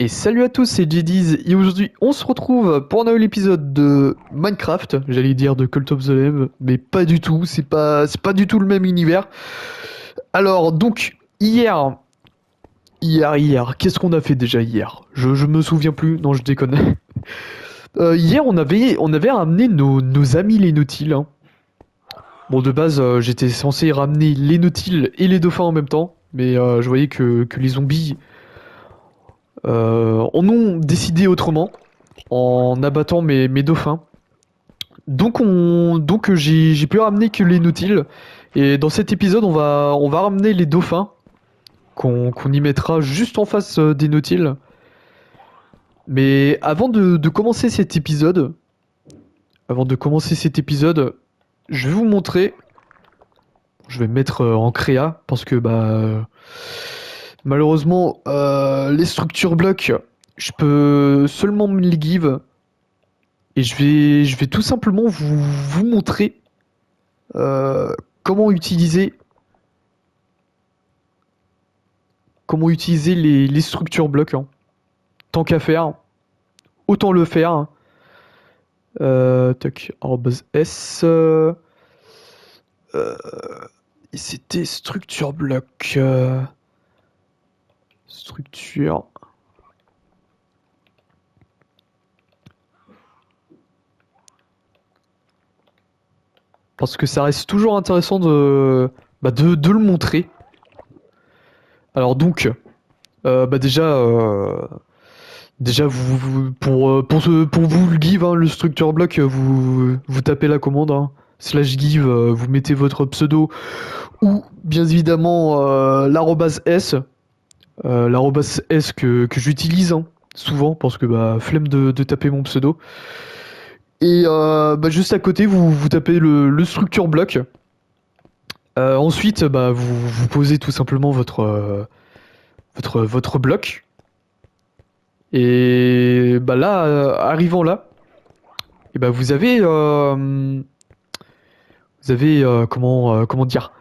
Et salut à tous, c'est JD's et aujourd'hui on se retrouve pour un nouvel épisode de Minecraft, j'allais dire de Cult of the Lamb, mais pas du tout, c'est pas du tout le même univers. Alors donc hier, qu'est-ce qu'on a fait déjà hier? Je me souviens plus, non je déconne. Hier on avait ramené nos amis les nautiles, hein. Bon de base j'étais censé ramener les nautiles et les dauphins en même temps, mais je voyais que les zombies en ont décidé autrement, en abattant mes dauphins. Donc j'ai pu ramener que les nautiles. Et dans cet épisode, on va ramener les dauphins qu'on y mettra juste en face des nautiles. Mais avant de commencer cet épisode, je vais vous montrer. Je vais me mettre en créa parce que malheureusement les structures blocs, je peux seulement me les give. Et je vais tout simplement vous montrer euh, comment utiliser, comment utiliser les structures blocs, hein. Tant qu'à faire, autant le faire. Tac, arrobase S. Euh, et c'était structure bloc. Structure. Parce que ça reste toujours intéressant de le montrer. Alors donc, déjà, pour vous le give, hein, le structure block, vous tapez la commande, hein, /give, vous mettez votre pseudo ou bien évidemment l'arrobase S que j'utilise, hein, souvent parce que flemme de taper mon pseudo. Et juste à côté, vous tapez le structure block. Ensuite, vous posez tout simplement votre bloc. Et là, arrivant là, et vous avez comment dire,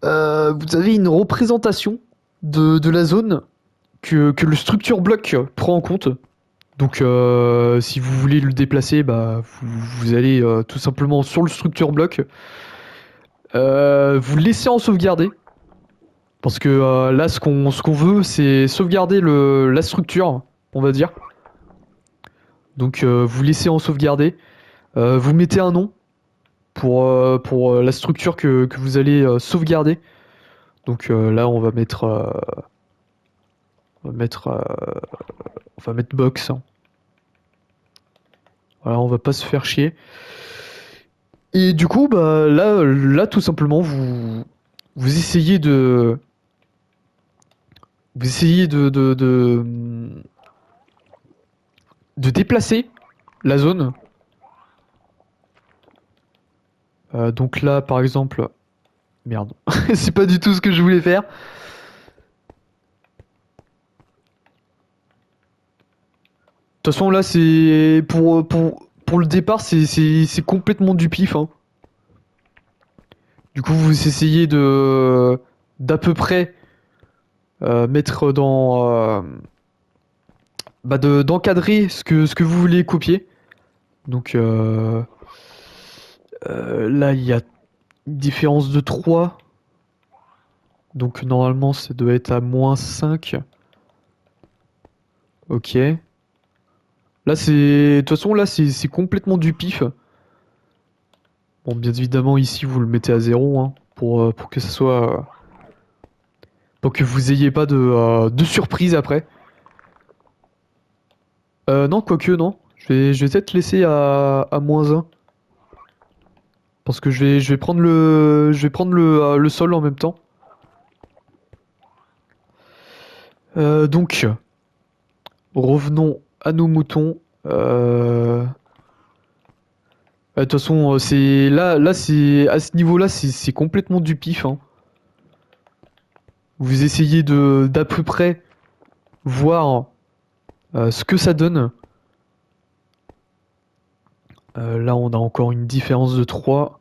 vous avez une représentation de la zone que le structure block prend en compte. Donc si vous voulez le déplacer, vous allez tout simplement sur le structure block, vous le laissez en sauvegarder. Parce que là, ce qu'on veut, c'est sauvegarder la structure, on va dire. Donc vous laissez en sauvegarder. Vous mettez un nom pour la structure que vous allez sauvegarder. Donc là, on va mettre, on va mettre box, hein. Voilà, on va pas se faire chier. Et du coup, là, tout simplement, vous essayez de déplacer la zone. Donc là, par exemple, merde, c'est pas du tout ce que je voulais faire. De toute façon, là, c'est pour le départ, c'est complètement du pif, hein. Du coup, vous essayez d'à peu près mettre d'encadrer ce que vous voulez copier. Donc là, il y a une différence de 3. Donc normalement, ça doit être à -5. Ok. Là, de toute façon, là, c'est complètement du pif. Bon, bien évidemment, ici, vous le mettez à 0, hein, pour que ça soit, pour que vous ayez pas de surprise après. Non, quoique, non. Je vais peut-être laisser à -1. Parce que je vais prendre le sol en même temps. Donc, revenons à nos moutons. De toute façon, c'est à ce niveau-là, c'est complètement du pif, hein. Vous essayez d'à peu près voir ce que ça donne. Là, on a encore une différence de 3.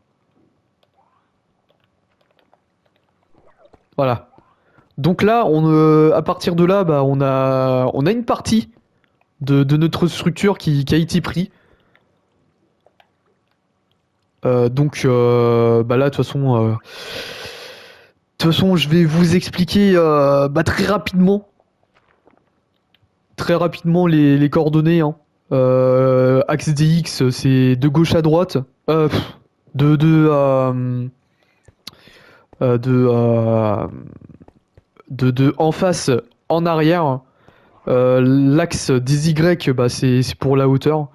Voilà. Donc là, à partir de là, bah, on a une partie de notre structure qui a été pris. Bah là, de toute façon, je vais vous expliquer bah, très rapidement les coordonnées, hein. Axe DX, c'est de gauche à droite. De, de, euh, euh, de, euh, de en face en arrière. L'axe des Y, bah, c'est pour la hauteur.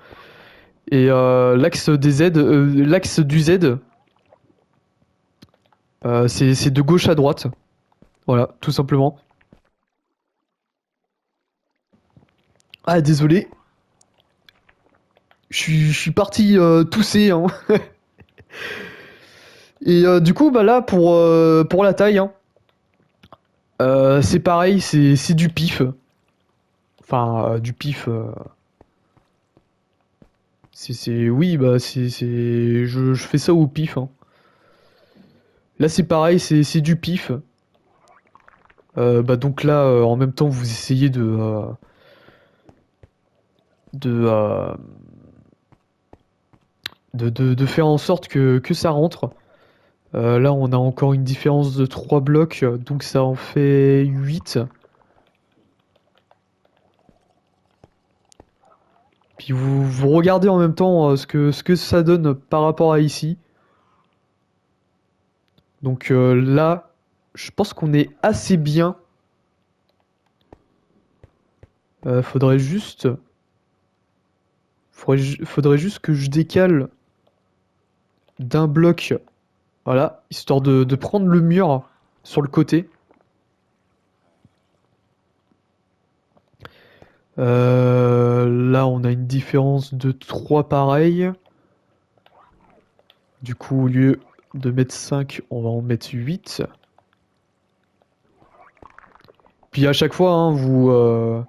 Et l'axe du Z, c'est de gauche à droite. Voilà, tout simplement. Ah, désolé. Je suis parti tousser, hein. Et du coup, bah là, pour la taille, hein, c'est pareil, c'est du pif. Enfin, du pif. Oui, bah, je fais ça au pif, hein. Là, c'est pareil, c'est du pif. Bah, donc là, en même temps, vous essayez de, euh, de faire en sorte que ça rentre. Là, on a encore une différence de 3 blocs, donc ça en fait 8. Puis vous regardez en même temps ce que ça donne par rapport à ici. Donc là, je pense qu'on est assez bien. Euh, faudrait juste, faudrait juste que je décale d'un bloc, voilà, histoire de prendre le mur sur le côté. Là, on a une différence de 3 pareils. Du coup, au lieu de mettre 5, on va en mettre 8. Puis à chaque fois, hein, vous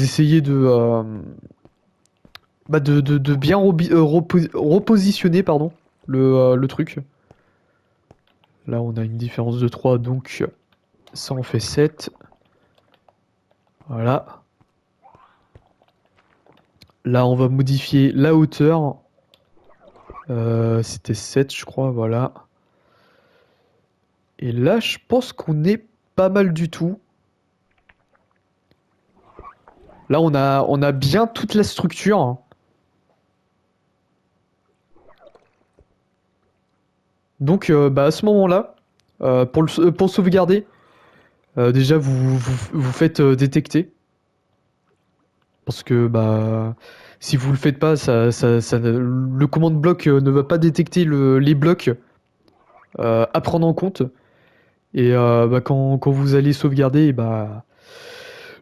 essayez bah, de bien repositionner pardon, le truc. Là, on a une différence de 3, donc ça en fait 7. Voilà. Là, on va modifier la hauteur. C'était 7, je crois, voilà. Et là, je pense qu'on est pas mal du tout. Là, on a bien toute la structure. Donc, bah, à ce moment-là, pour sauvegarder, déjà, vous faites détecter. Parce que bah, si vous le faites pas, le commande bloc ne va pas détecter les blocs à prendre en compte. Et bah, quand vous allez sauvegarder, bah,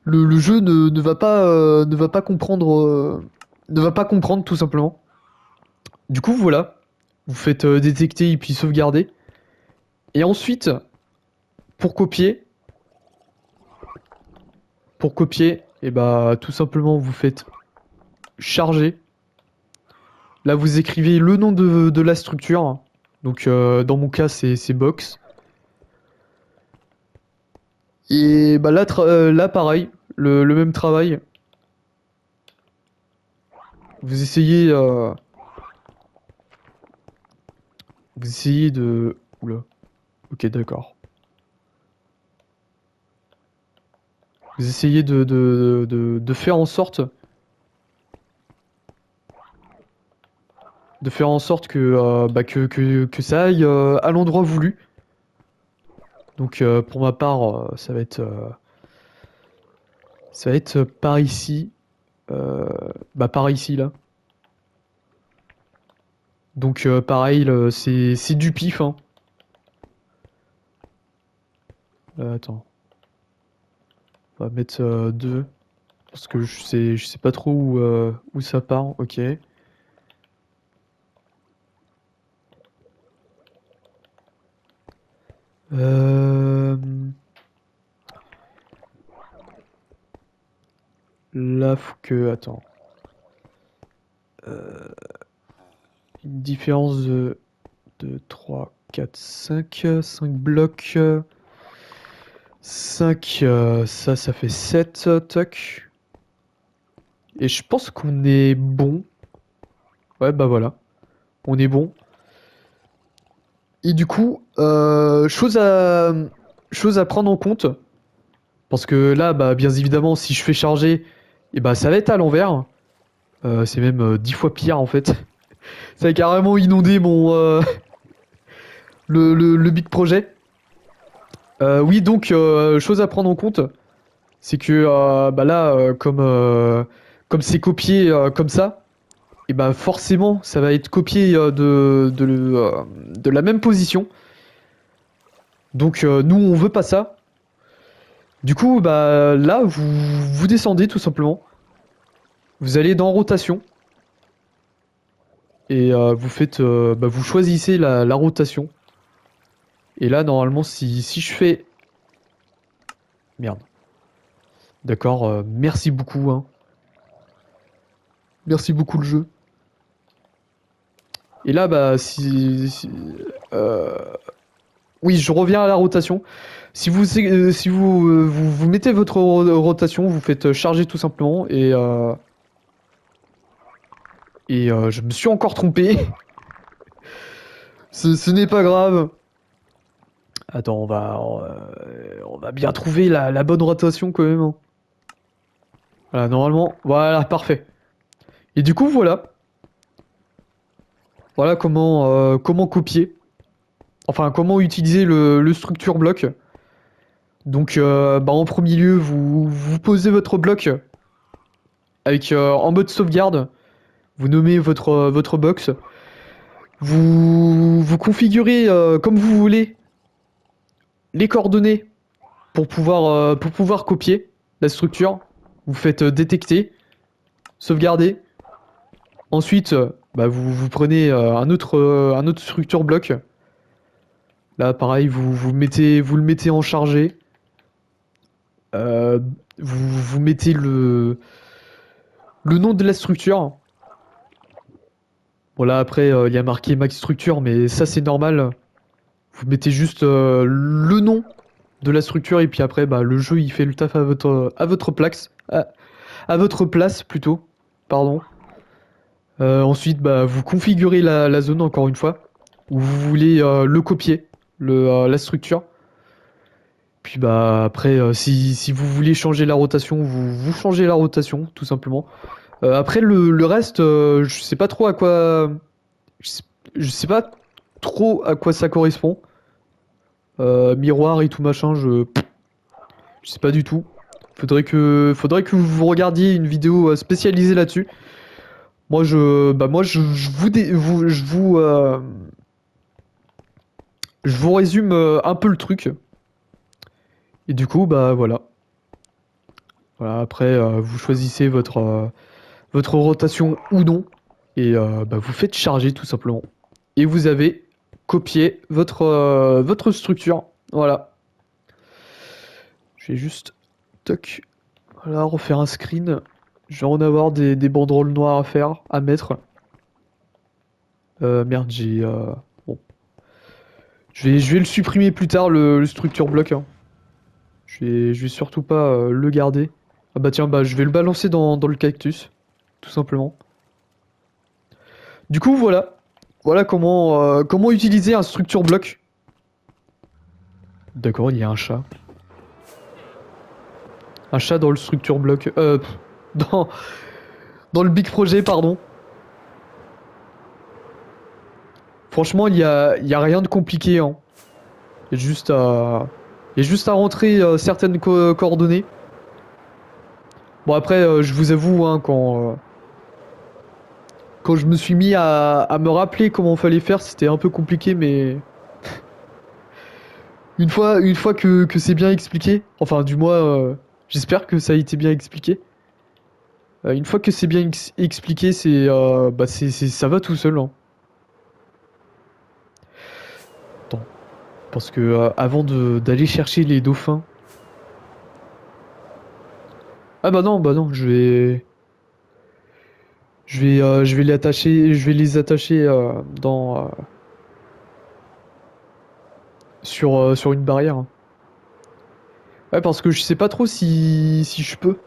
le jeu ne va pas comprendre, ne va pas comprendre tout simplement. Du coup, voilà, vous faites détecter et puis sauvegarder. Et ensuite, pour copier, et bah, tout simplement, vous faites charger. Là, vous écrivez le nom de la structure. Donc, dans mon cas, c'est box. Et bah là, là pareil, le même travail. Vous essayez, euh, vous essayez de. Oula. Ok, d'accord. Vous essayez de faire en sorte, que, bah, que ça aille à l'endroit voulu. Donc, pour ma part, ça va être par ici. Euh, Bah, par ici là. Donc, pareil, c'est du pif, hein. Attends, on va mettre 2. Parce que je sais pas trop où ça part. Ok. Euh, Là, faut que. Attends. Une différence de 3, 4, 5 blocs. 5, ça fait 7, toc. Et je pense qu'on est bon. Ouais, bah voilà. On est bon. Et du coup, chose à prendre en compte. Parce que là, bah, bien évidemment, si je fais charger, et bah, ça va être à l'envers. C'est même 10 fois pire en fait. Ça a carrément inondé le big projet. Oui, donc, chose à prendre en compte, c'est que bah là, comme c'est copié comme ça, et bah forcément, ça va être copié de la même position. Donc, nous, on veut pas ça. Du coup, bah là, vous descendez tout simplement. Vous allez dans rotation et vous choisissez la rotation. Et là, normalement, si je fais... Merde. D'accord, merci beaucoup, hein. Merci beaucoup le jeu. Et là, bah, oui, je reviens à la rotation. Si vous mettez votre rotation, vous faites charger tout simplement. Et je me suis encore trompé. Ce n'est pas grave. Attends, on va bien trouver la bonne rotation quand même, hein. Voilà, normalement, voilà, parfait. Et du coup, voilà. Voilà comment copier. Enfin, comment utiliser le structure bloc. Donc, bah, en premier lieu, vous posez votre bloc avec en mode sauvegarde. Vous nommez votre box. Vous configurez comme vous voulez les coordonnées pour pouvoir copier la structure. Vous faites détecter, sauvegarder. Ensuite, bah, vous prenez un autre structure bloc. Là, pareil, vous le mettez en chargé. Euh, vous mettez le nom de la structure. Bon, là, après, il y a marqué max structure, mais ça, c'est normal. Vous mettez juste le nom de la structure et puis après, bah, le jeu, il fait le taf à votre place. À votre place, plutôt. Pardon. Ensuite, bah, vous configurez la zone, encore une fois, où vous voulez le copier, la structure. Puis bah après, si vous voulez changer la rotation, vous changez la rotation, tout simplement. Après le reste, je sais pas trop à quoi, je sais, je sais pas trop à quoi ça correspond. Miroir et tout machin, je sais pas du tout. Faudrait que vous regardiez une vidéo spécialisée là-dessus. Je vous résume un peu le truc. Et du coup, bah voilà. Voilà, après, vous choisissez votre rotation ou non. Et bah, vous faites charger tout simplement. Et vous avez copié votre structure. Voilà. Je vais juste toc, voilà, refaire un screen. Je vais en avoir des banderoles noires à faire, à mettre. Merde, bon. Je vais le supprimer plus tard, le structure bloc, hein. Je vais surtout pas le garder. Ah bah tiens, bah je vais le balancer dans le cactus, tout simplement. Du coup, voilà. Voilà comment utiliser un structure bloc. D'accord, il y a un chat. Un chat dans le structure bloc. Dans, dans le big projet, pardon. Franchement, il y a rien de compliqué, hein. Il y a juste à rentrer certaines coordonnées. Bon, après, je vous avoue, hein, quand je me suis mis à me rappeler comment fallait faire, c'était un peu compliqué, mais une fois que c'est bien expliqué, enfin, du moins, j'espère que ça a été bien expliqué. Une fois que c'est bien expliqué, ça va tout seul, hein. Attends, parce que avant d'aller chercher les dauphins. Ah bah non, je vais les attacher sur une barrière, hein. Ouais, parce que je sais pas trop si je peux.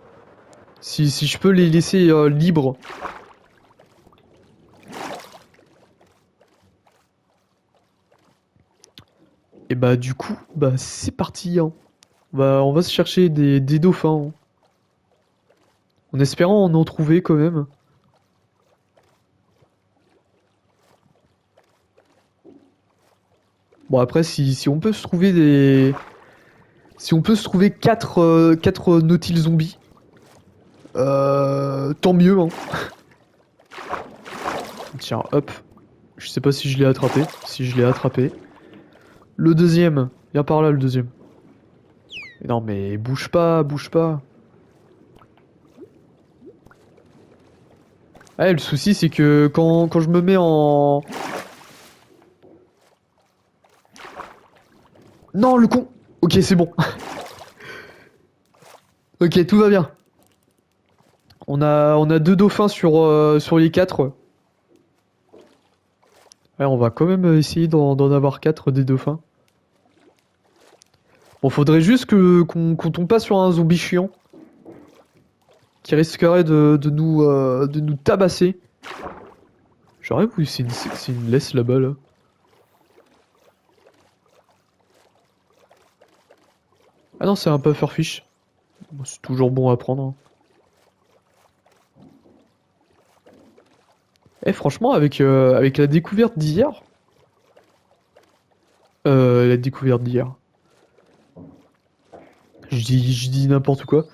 Si je peux les laisser libres. Et bah du coup, bah c'est parti, hein. On va se chercher des dauphins, hein. En espérant en trouver quand même. Bon après si on peut se trouver des. Si on peut se trouver 4 nautiles zombies, tant mieux, hein. Tiens, hop. Je sais pas si je l'ai attrapé. Si je l'ai attrapé. Le deuxième. Viens par là, le deuxième. Mais non, mais bouge pas, bouge pas. Ah, le souci, c'est que quand je me mets en... Non, le con. Ok, c'est bon. Ok, tout va bien. On a 2 dauphins sur les 4. Ouais, on va quand même essayer d'en avoir 4 des dauphins. Bon, faudrait juste qu'on tombe pas sur un zombie chiant qui risquerait de nous tabasser. J'aurais voulu, c'est une laisse là-bas, là. Ah non, c'est un pufferfish. Bon, c'est toujours bon à prendre, hein. Eh, franchement, avec la découverte d'hier... la découverte d'hier... je dis n'importe quoi.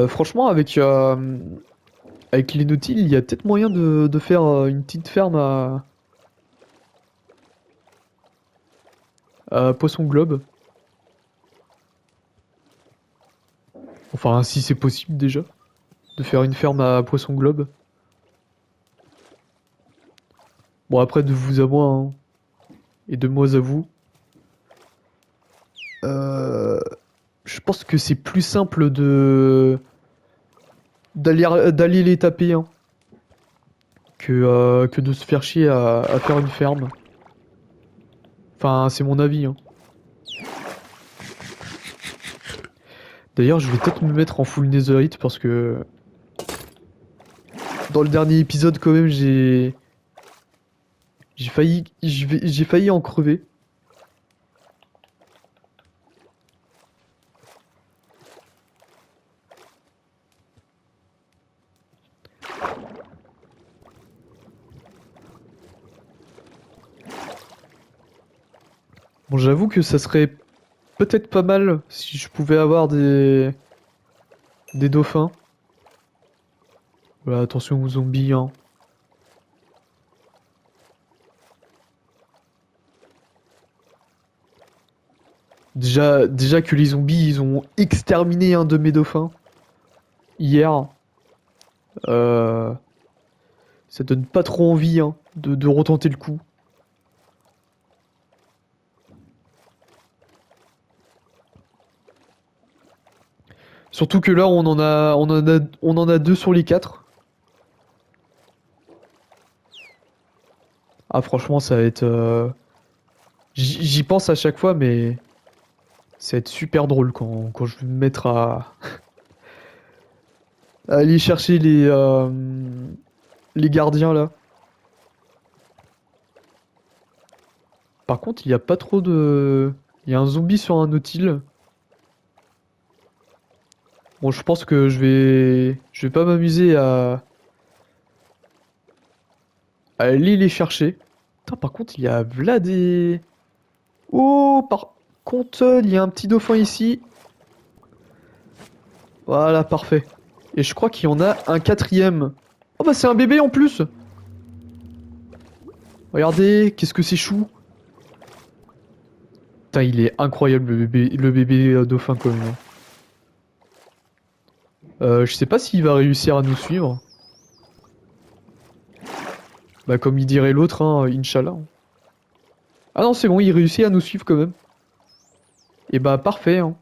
Franchement, avec les nautiles, il y a peut-être moyen de faire une petite ferme à poisson globe. Enfin, si c'est possible déjà, de faire une ferme à poisson globe. Bon, après, de vous à moi, hein, et de moi à vous, euh, je pense que c'est plus simple d'aller les taper, hein, que de se faire chier à faire une ferme. Enfin, c'est mon avis, hein. D'ailleurs, je vais peut-être me mettre en full netherite parce que dans le dernier épisode, quand même, j'ai failli en crever. Bon, j'avoue que ça serait peut-être pas mal si je pouvais avoir des dauphins. Voilà, attention aux zombies, hein. Déjà que les zombies, ils ont exterminé un de mes dauphins hier. Euh, Ça donne pas trop envie, hein, de retenter le coup. Surtout que là, on en a 2 sur les 4. Ah, franchement, ça va être... J'y pense à chaque fois, mais ça va être super drôle quand je vais me mettre à aller chercher les gardiens, là. Par contre, il n'y a pas trop de... Il y a un zombie sur un nautile. Bon, je pense que je vais pas m'amuser à aller les chercher. Putain, par contre, il y a là des... Oh, par contre, il y a un petit dauphin ici. Voilà, parfait. Et je crois qu'il y en a un quatrième. Oh bah c'est un bébé en plus. Regardez, qu'est-ce que c'est chou. Putain, il est incroyable le bébé dauphin quand même, hein. Je sais pas s'il va réussir à nous suivre. Bah comme il dirait l'autre, hein, Inch'Allah. Ah non, c'est bon, il réussit à nous suivre quand même. Et bah parfait, hein.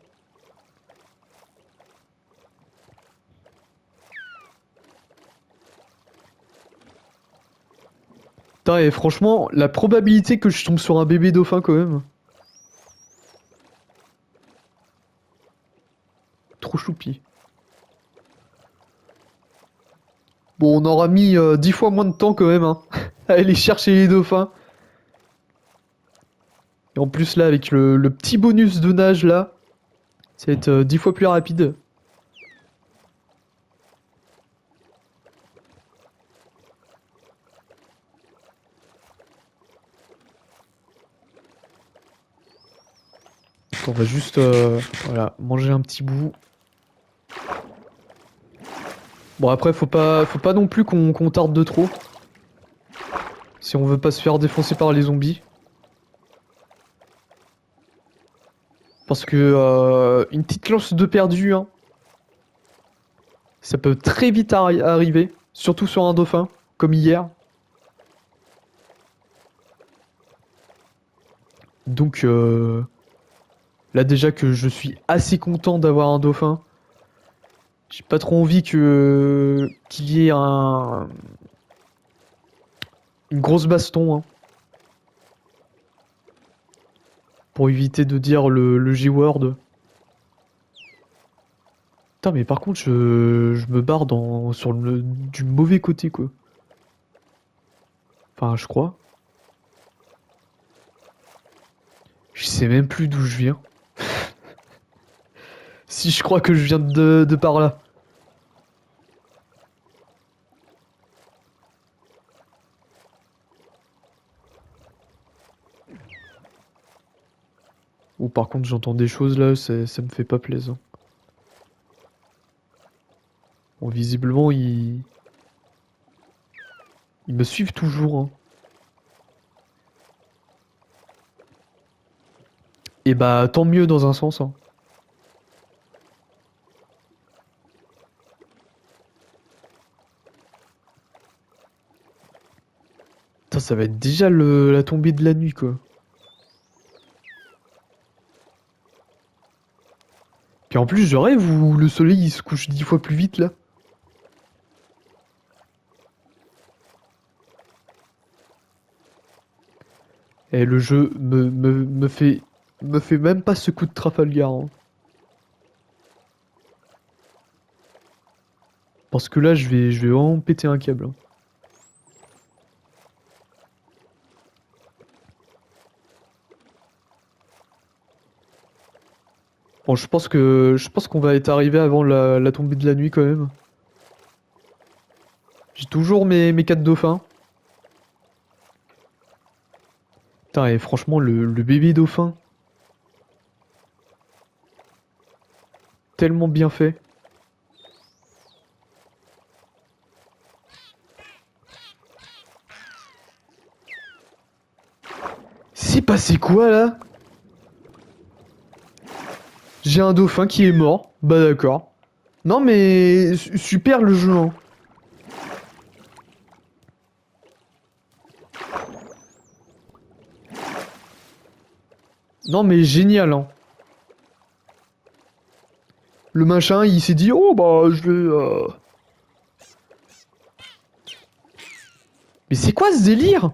Putain, et franchement, la probabilité que je tombe sur un bébé dauphin quand même. Bon, on aura mis 10 fois moins de temps quand même, hein, à aller chercher les dauphins. Et en plus là, avec le petit bonus de nage là, ça va être 10 fois plus rapide. On va juste voilà, manger un petit bout. Bon après faut pas non plus qu'on tarde de trop. Si on veut pas se faire défoncer par les zombies. Parce que une petite lance de perdu, hein, ça peut très vite arriver. Surtout sur un dauphin, comme hier. Donc là déjà que je suis assez content d'avoir un dauphin. J'ai pas trop envie que qu'il y ait une grosse baston, hein, pour éviter de dire le G-word. Putain, mais par contre, je me barre sur du mauvais côté, quoi. Enfin, je crois. Je sais même plus d'où je viens. Si je crois que je viens de par là. Ou par contre, j'entends des choses là, ça me fait pas plaisir. Bon, visiblement, ils me suivent toujours, hein. Et bah, tant mieux dans un sens, hein. Putain, ça va être déjà la tombée de la nuit, quoi. Puis en plus, je rêve où le soleil il se couche 10 fois plus vite là. Et le jeu me fait même pas ce coup de Trafalgar, hein. Parce que là, je vais vraiment péter un câble, hein. Bon, je pense qu'on va être arrivé avant la tombée de la nuit quand même. J'ai toujours mes 4 dauphins. Putain, et franchement, le bébé dauphin, tellement bien fait. C'est passé quoi là? J'ai un dauphin qui est mort. Bah d'accord. Non mais super le jeu, hein. Non mais génial, hein. Le machin, il s'est dit, oh bah je vais... Mais c'est quoi ce délire?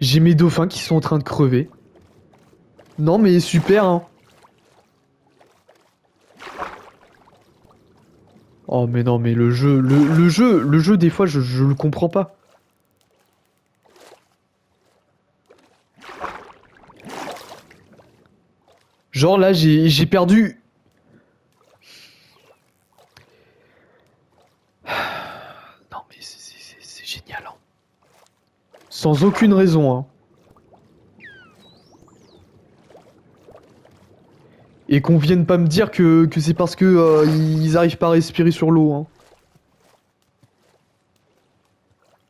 J'ai mes dauphins qui sont en train de crever. Non mais super, hein. Oh mais non mais le jeu des fois je le comprends pas. Genre là j'ai perdu... Non mais c'est génial, hein. Sans aucune raison, hein. Et qu'on vienne pas me dire que c'est parce que ils arrivent pas à respirer sur l'eau, hein.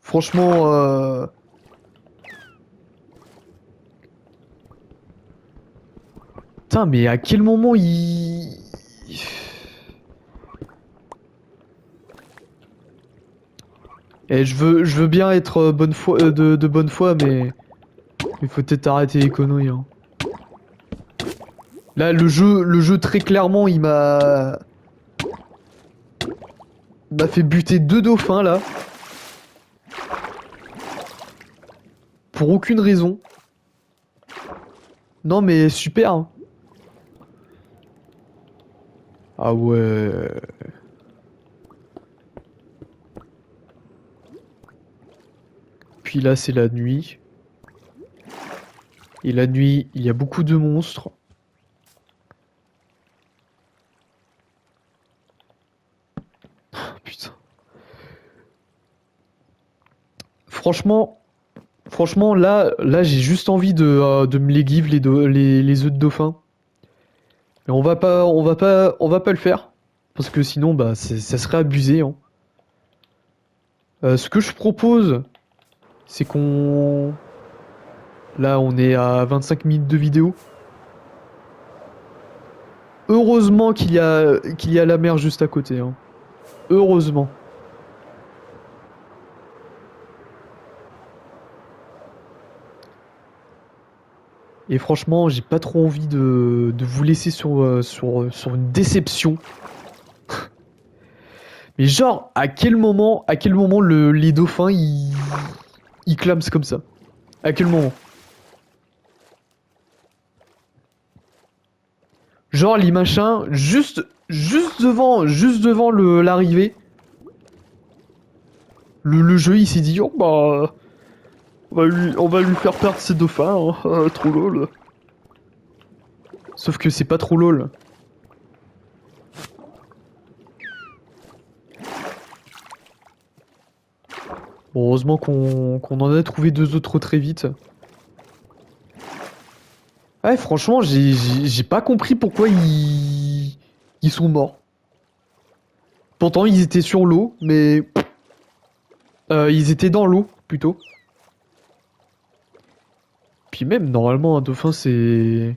Franchement, putain, mais à quel moment il... Eh, je veux bien être bonne foi, de bonne foi, mais il faut peut-être arrêter les conneries, hein. Là, le jeu très clairement, il m'a fait buter 2 dauphins là, pour aucune raison. Non, mais super, hein. Ah ouais. Puis là, c'est la nuit. Et la nuit, il y a beaucoup de monstres. Putain. Franchement, franchement, là, j'ai juste envie de me les give les œufs de dauphin. Mais on va pas le faire. Parce que sinon, bah, ça serait abusé, hein. Ce que je propose, c'est qu'on... Là, on est à 25 minutes de vidéo. Heureusement qu'il y a la mer juste à côté, hein. Heureusement. Et franchement, j'ai pas trop envie de vous laisser sur une déception. Mais genre, à quel moment les dauphins, ils clament comme ça? À quel moment? Genre, les machins, juste devant l'arrivée, le jeu, il s'est dit, oh bah, on va lui faire perdre ses dauphins, hein. Ah, trop lol. Sauf que c'est pas trop lol. Bon, heureusement qu'on en a trouvé deux autres très vite. Ouais, franchement, j'ai pas compris pourquoi ils sont morts. Pourtant, ils étaient sur l'eau, mais ils étaient dans l'eau plutôt. Puis même, normalement, un dauphin, c'est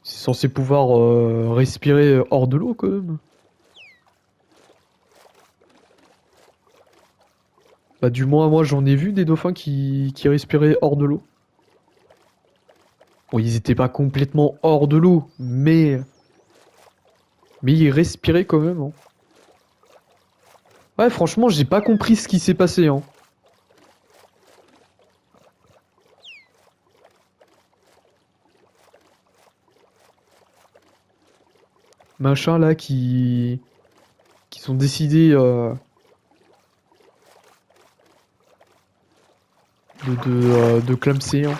censé pouvoir respirer hors de l'eau quand même. Bah, du moins, moi, j'en ai vu des dauphins qui respiraient hors de l'eau. Bon, ils étaient pas complètement hors de l'eau, mais ils respiraient quand même, hein. Ouais, franchement, j'ai pas compris ce qui s'est passé, hein. Machin là qui sont décidés de clamser, hein.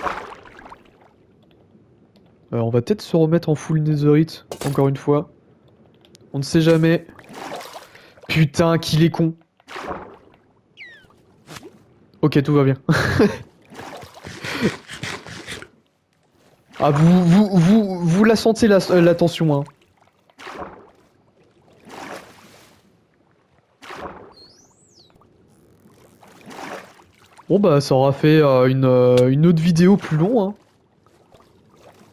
On va peut-être se remettre en full netherite, encore une fois. On ne sait jamais. Putain, qu'il est con. Ok, tout va bien. Ah, vous la sentez la tension, hein. Bon bah ça aura fait une autre vidéo plus long, hein.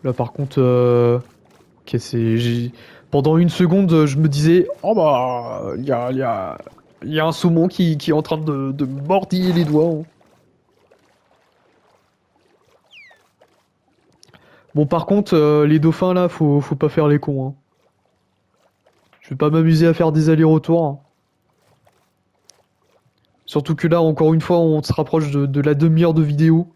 Là par contre, ok, pendant une seconde, je me disais, oh bah, il y a un saumon qui est en train de me mordiller les doigts, hein. Bon par contre, les dauphins là, faut pas faire les cons, hein. Je vais pas m'amuser à faire des allers-retours, hein. Surtout que là, encore une fois, on se rapproche de la demi-heure de vidéo.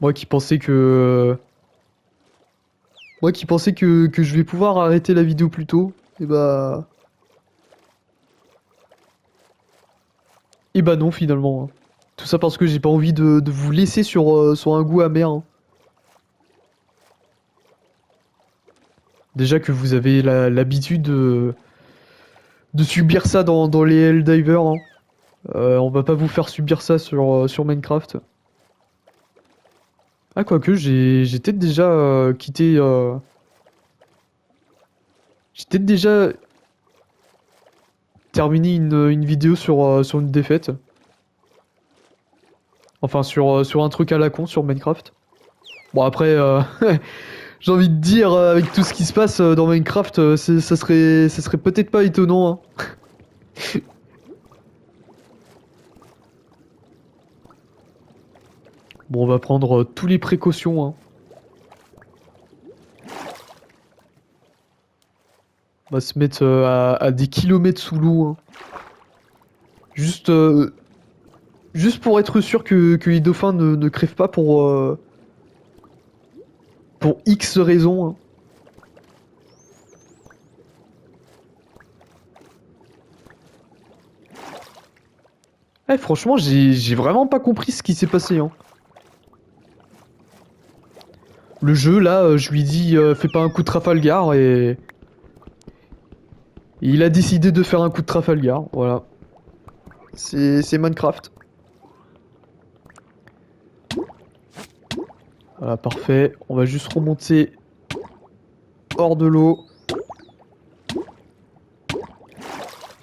Moi qui pensais que... Moi qui pensais que je vais pouvoir arrêter la vidéo plus tôt, et bah... Et bah non, finalement, hein. Tout ça parce que j'ai pas envie de vous laisser sur un goût amer, hein. Déjà que vous avez l'habitude de subir ça dans les Helldivers, hein. On va pas vous faire subir ça sur Minecraft. Ah, quoique, j'ai peut-être déjà quitté... J'ai peut-être déjà terminé une vidéo sur une défaite. Enfin, sur un truc à la con sur Minecraft. Bon, après, j'ai envie de dire, avec tout ce qui se passe dans Minecraft, ça serait peut-être pas étonnant, hein. Bon, on va prendre tous les précautions, hein. On va se mettre à des kilomètres sous l'eau, hein. Juste, juste pour être sûr que les dauphins ne crèvent pas pour X raisons, hein. Eh, franchement, j'ai vraiment pas compris ce qui s'est passé, hein. Le jeu, là, je lui dis fais pas un coup de Trafalgar et... Il a décidé de faire un coup de Trafalgar, voilà. C'est Minecraft. Voilà, parfait. On va juste remonter hors de l'eau.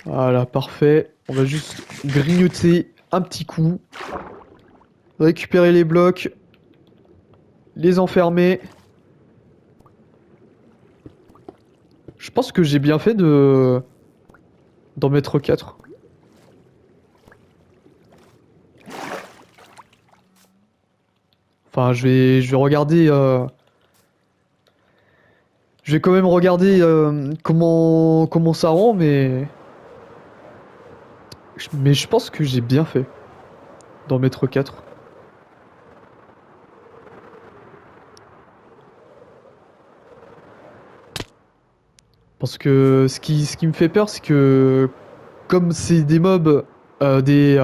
Voilà, parfait. On va juste grignoter un petit coup. Récupérer les blocs. Les enfermer. Je pense que j'ai bien fait de... d'en mettre 4. Enfin, je vais regarder... Je vais quand même regarder comment ça rend, mais... Mais je pense que j'ai bien fait d'en mettre 4. Parce que ce qui me fait peur, c'est que comme c'est des mobs, des...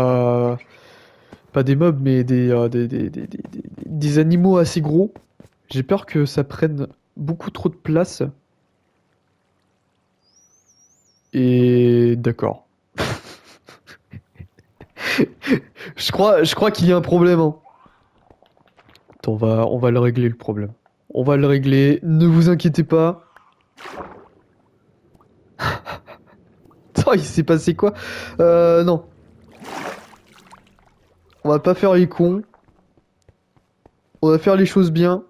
pas des mobs, mais des animaux assez gros, j'ai peur que ça prenne beaucoup trop de place. Et d'accord. Je crois qu'il y a un problème, hein. Attends, on va le régler le problème. On va le régler, ne vous inquiétez pas. Attends, il s'est passé quoi? Non. On va pas faire les cons. On va faire les choses bien.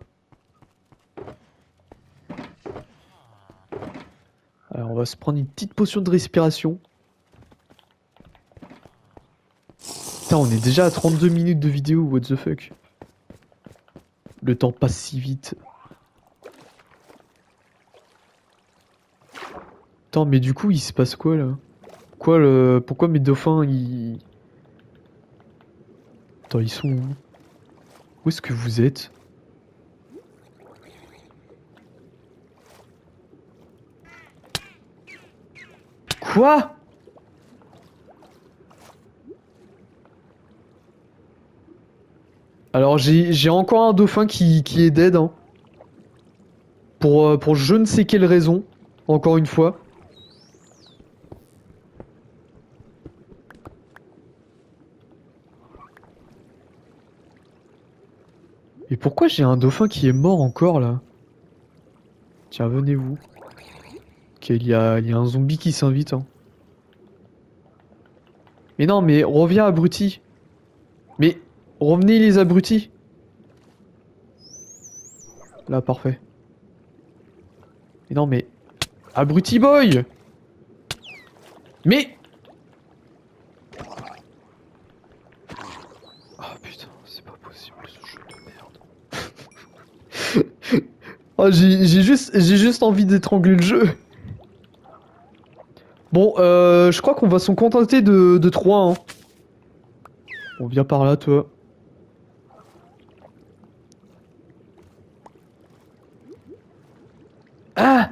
Alors, on va se prendre une petite potion de respiration. Putain, on est déjà à 32 minutes de vidéo, what the fuck. Le temps passe si vite. Attends, mais du coup, il se passe quoi, là? Pourquoi mes dauphins, ils... Attends, ils sont où? Où est-ce que vous êtes? Quoi? Alors j'ai encore un dauphin qui est dead, hein. Pour je ne sais quelle raison, encore une fois. Et pourquoi j'ai un dauphin qui est mort encore là? Tiens, venez-vous. Ok, il y a un zombie qui s'invite, hein. Mais non, mais reviens abruti. Mais revenez les abrutis. Là, parfait. Mais non, mais... Abruti boy! Mais... Ah putain, c'est pas possible ce jeu de merde. Oh, j'ai juste envie d'étrangler le jeu. Bon, je crois qu'on va s'en contenter de 3, hein. On vient par là, toi. Ah!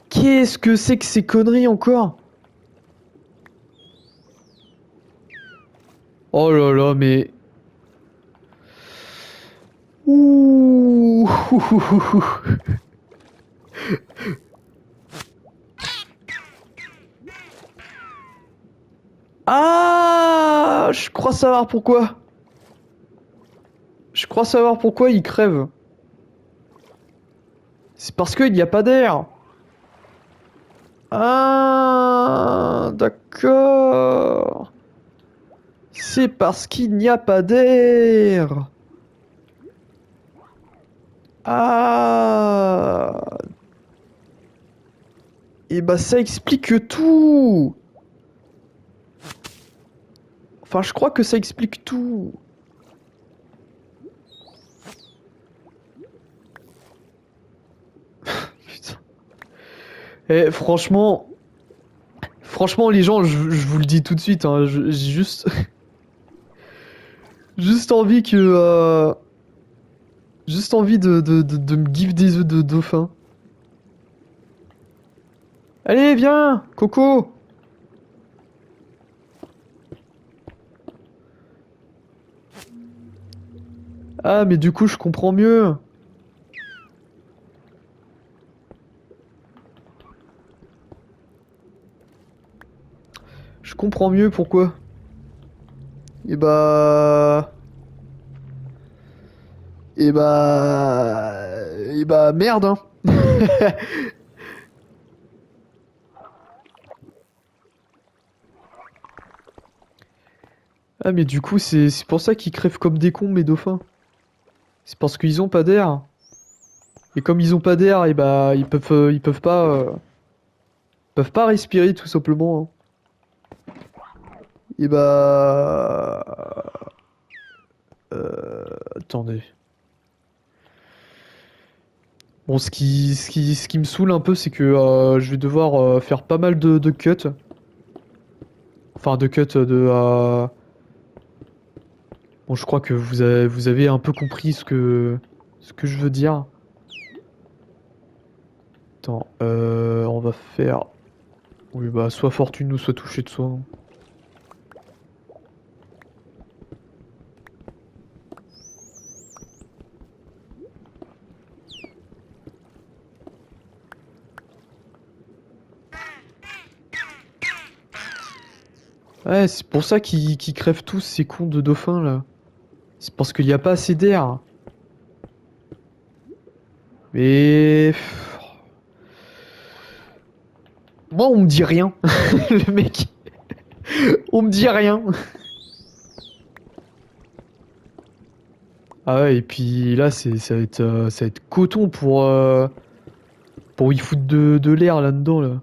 Qu'est-ce que c'est que ces conneries encore? Oh là là, mais... Ouh. Ah! Je crois savoir pourquoi. Je crois savoir pourquoi ils crèvent. C'est parce qu'il n'y a pas d'air. Ah, d'accord. C'est parce qu'il n'y a pas d'air. Ah. Et bah ça explique tout. Enfin, je crois que ça explique tout. Putain. Eh, franchement, les gens, je vous le dis tout de suite, hein, j'ai juste, juste envie que, juste envie de me give des œufs de dauphin. Allez, viens, Coco. Ah, mais du coup, je comprends mieux. Je comprends mieux pourquoi. Et bah... Et bah merde, hein. Ah, mais du coup, c'est pour ça qu'ils crèvent comme des cons, mes dauphins. C'est parce qu'ils ont pas d'air. Et comme ils ont pas d'air, et bah ils peuvent pas respirer tout simplement, hein. Et bah attendez. Bon, ce qui me saoule un peu, c'est que je vais devoir faire pas mal de cuts. Enfin, de cuts Bon, je crois que vous avez un peu compris ce que je veux dire. Attends, on va faire... Oui, bah, soit fortune ou soit toucher de soi, hein. Ouais, c'est pour ça qu'ils crèvent tous ces cons de dauphins, là. C'est parce qu'il n'y a pas assez d'air. Mais... Moi, on me dit rien. Le mec, on me dit rien. Ah ouais, et puis là, ça va être coton pour y foutre de l'air là-dedans, là.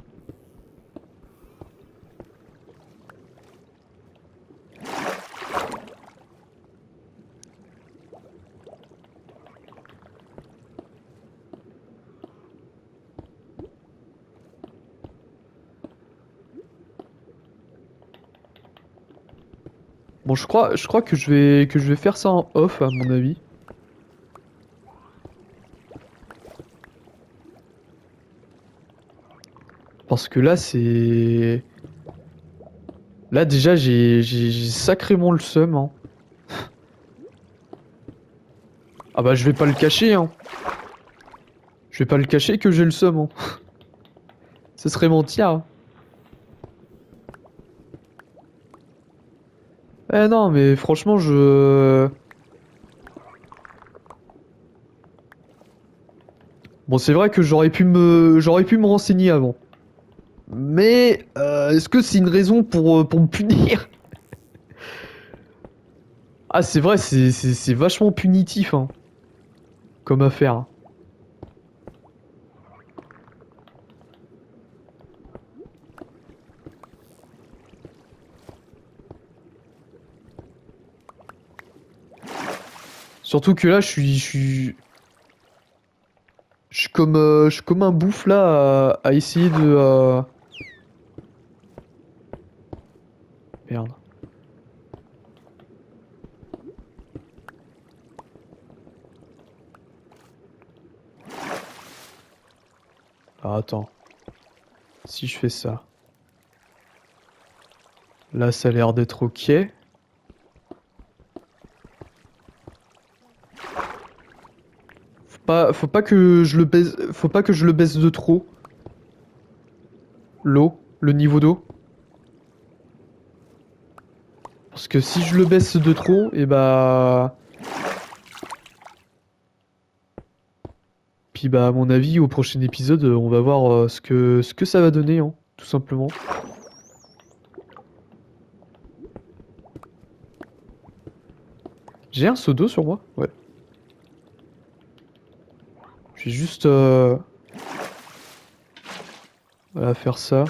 Bon, je crois que je vais faire ça en off, à mon avis. Parce que là, c'est... Là, déjà, j'ai sacrément le seum, hein. Ah bah, je vais pas le cacher, hein. Je vais pas le cacher que j'ai le seum, hein. Ce serait mentir, hein. Eh non, mais franchement, Bon, c'est vrai que j'aurais pu me renseigner avant. Mais est-ce que c'est une raison pour me punir? Ah, c'est vrai, c'est vachement punitif, hein, comme affaire, hein. Surtout que là, je suis comme un bouffe là à essayer de. Merde. Ah, attends. Si je fais ça. Là, ça a l'air d'être ok. Faut pas que je le baisse. Faut pas que je le baisse de trop. L'eau. Le niveau d'eau. Parce que si je le baisse de trop, et bah. Puis bah à mon avis au prochain épisode on va voir ce que ça va donner, hein, tout simplement. J'ai un seau d'eau sur moi? Ouais. Je vais juste voilà, faire ça.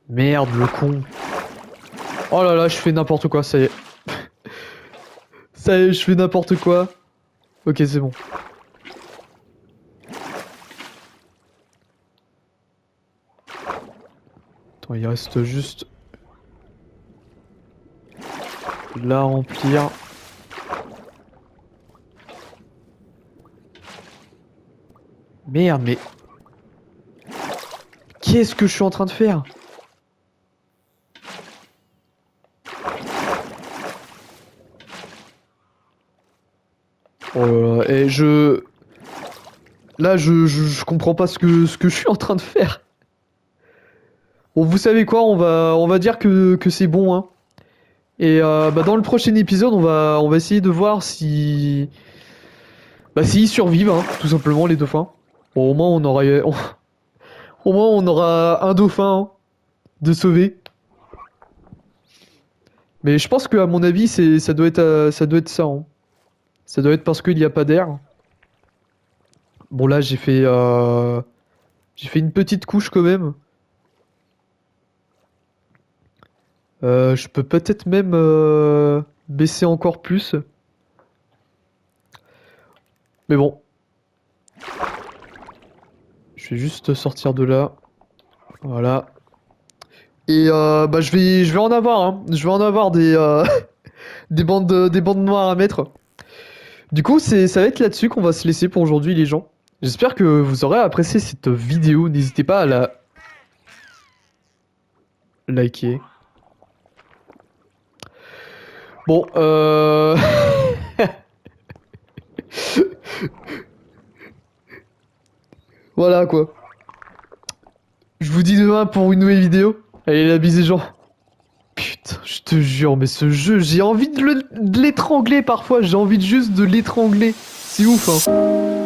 Merde le con. Oh là là, je fais n'importe quoi, ça y est. Ça y est, je fais n'importe quoi. Ok, c'est bon. Attends, il reste juste là à remplir. Merde, mais... Qu'est-ce que je suis en train de faire? Oh là là, et je... Là, je comprends pas ce que je suis en train de faire. Bon, vous savez quoi, on va dire que c'est bon, hein. Et bah, dans le prochain épisode, on va essayer de voir si... Bah, s'ils survivent, hein, tout simplement, les dauphins. Bon, au moins, au moins, on aura un dauphin, hein, de sauver. Mais je pense qu'à mon avis, ça doit être ça, hein. Ça doit être parce qu'il n'y a pas d'air. Bon, là, j'ai fait une petite couche quand même. Je peux peut-être même baisser encore plus. Mais bon, je vais juste sortir de là. Voilà. Et bah, je vais en avoir, hein. Je vais en avoir des bandes noires à mettre. Du coup, ça va être là-dessus qu'on va se laisser pour aujourd'hui, les gens. J'espère que vous aurez apprécié cette vidéo. N'hésitez pas à la liker. Bon, voilà quoi. Je vous dis demain pour une nouvelle vidéo. Allez, la bise les gens. Putain, je te jure, mais ce jeu, j'ai envie de l'étrangler parfois. J'ai envie juste de l'étrangler. C'est ouf, hein.